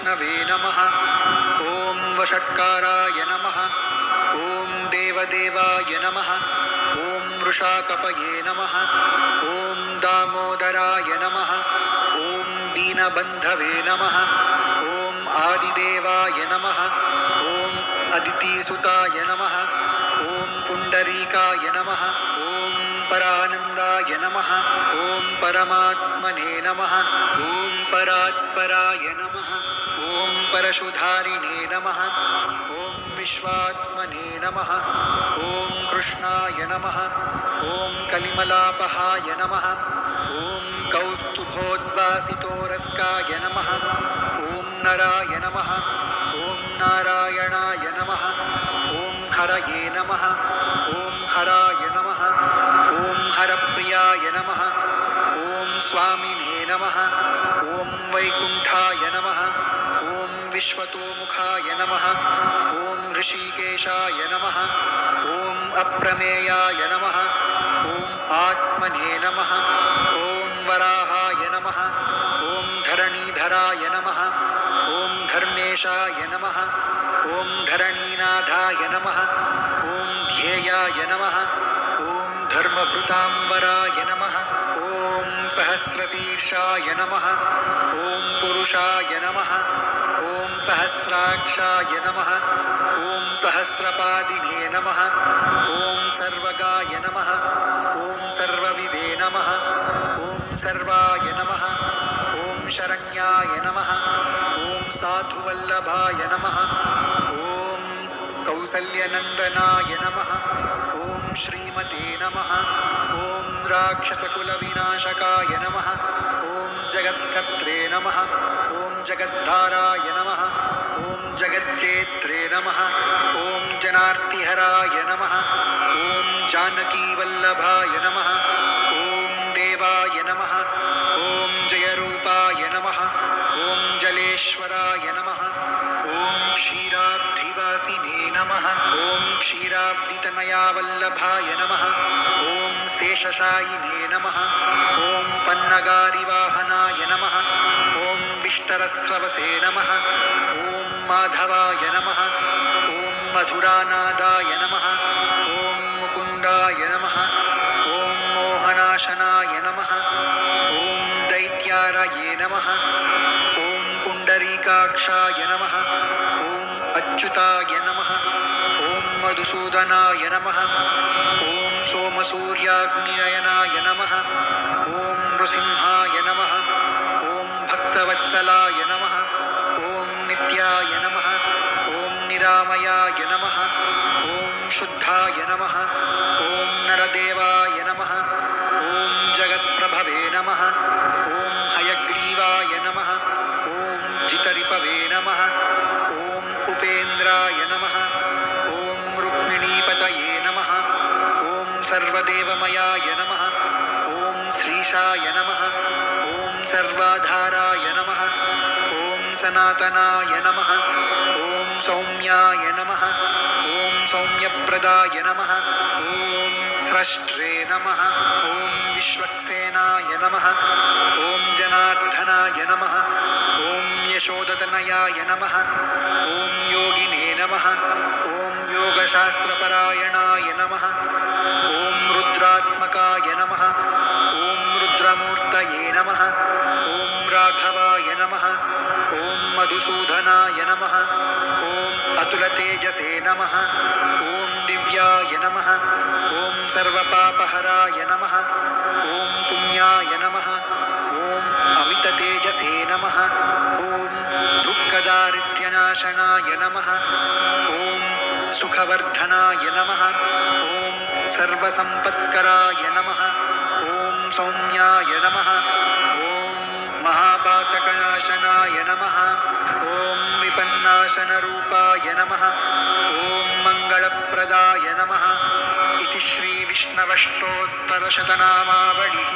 विष्णवे नमः। ॐ वषट्काराय नमः। ॐ देवदेवाय नमः। ॐ वृषाकपये नमः। ॐ दामोदराय नमः। ॐ दीनबन्धवे नमः। ॐ आदिदेवाय नमः। ॐ अदितिसुताय नमः। ॐ पुण्डरीकाय नमः। ॐ परानन्दाय नमः। ॐ परमात्मने नमः। ॐ परात्पराय नमः। ॐ परशुधारिणे नमः। ॐ विश्वात्मने नमः। ॐ कृष्णाय नमः। ॐ कलिमलापहाय नमः। ॐ कौस्तुभोद्भासितोरस्काय नमः। ॐ नराय नमः। ॐ नारायणाय नमः। ॐ हरये नमः। ॐ हराय नमः। ॐ हरप्रियाय नमः। ॐ स्वामिने नमः। ॐ वैकुण्ठाय नमः। ॐ विश्वतोमुखाय नमः। ॐ ऋषिकेशाय नमः। ॐ अप्रमेयाय नमः। ॐ आत्मने नमः। ॐ वराहाय नमः। ॐ धरणीधराय नमः। ॐ धर्मेशाय नमः। ॐ धरणीनाथाय नमः। ॐ ध्येयाय नमः। ॐ धर्मभृताम्बराय नमः। ॐ सहस्रशीर्षाय नमः। ॐ पुरुषाय नमः। ॐ सहस्राक्षाय नमः। ॐ सहस्रपादिने नमः। ॐ सर्वगाय नमः। ॐ सर्वविदे नमः। ॐ सर्वाय नमः। ॐ शरण्याय नमः। ॐ साधुवल्लभाय नमः। ॐ कौसल्यनन्दनाय नमः। ॐ श्रीमते नमः। ॐ राक्षसकुलविनाशकाय नमः। ॐ जगत्कर्त्रे नमः। ॐ जगद्धाराय नमः। ॐ जगज्जेत्रे नमः। ॐ जनार्तिहराय नमः। ॐ जानकीवल्लभाय नमः। ॐ देवाय नमः। ॐ जयरूपाय नमः। ॐ जलेश्वराय नमः। ॐ क्षीराब्धिवासिने नमः। ॐ क्षीराब्धितनयावल्लभाय नमः। ॐ शेषशायिने नमः। ॐ पन्नगारिवाहनाय नमः। ॐ विष्टरस्रवसे नमः। ॐ माधवाय नमः। ॐ मधुरानादाय नमः। ॐ मुकुन्दाय नमः। ॐ मोहनाशनाय नमः। ॐ दैत्यारये नमः। ॐ पुण्डरीकाक्षाय नमः। ॐ अच्युताय नमः। ॐ मधुसूदनाय नमः। ॐ सोमसूर्याग्निनयनाय नमः। ॐ नृसिंहाय नमः। ॐ भक्तवत्सलाय नमः। ॐ नित्याय नमः। ॐ निरामयाय नमः। ॐ शुद्धाय नमः। ॐ नरदेवाय नमः। ॐ जगत्प्रभवे नमः। ॐ हयग्रीवाय नमः। ॐ जितरिपवे नमः। ॐ उपेन्द्राय नमः। ॐ रुक्मिणीपतये नमः। ॐ सर्वदेवमयाय नमः। ॐ श्रीशाय नमः। ॐ सर्वाधाराय नमः। ॐ सनातनाय नमः। ॐ सौम्याय नमः। ॐ सौम्यप्रदाय नमः। ॐ स्रष्ट्रे नमः। ॐ विश्वक्सेनाय नमः। ॐ जनार्दनाय नमः। ॐ यशोदतनयाय नमः। ॐ योगिने नमः। ॐ योगशास्त्रपरायणाय नमः। ॐ रुद्रात्मकाय नमः। ॐ रुद्रमूर्तये नमः। ॐ राघवाय नमः। ॐ मधुसूदनाय नमः। ॐ अतुलतेजसे नमः। ॐ दिव्याय नमः। ॐ सर्वपापहराय नमः। ॐ पुण्याय नमः। ॐ अमिततेजसे नमः। ॐ दुःखदारिद्र्यनाशनाय नमः। ॐ सुखवर्धनाय नमः। ॐ सर्वसम्पत्कराय नमः। ॐ सौम्याय नमः। ॐ महापातकनाशनाय नमः। ॐ विपन्नाशनरूपाय नमः। ॐ मङ्गलप्रदाय नमः। इति श्रीविष्णवष्टोत्तरशतनामावलिः।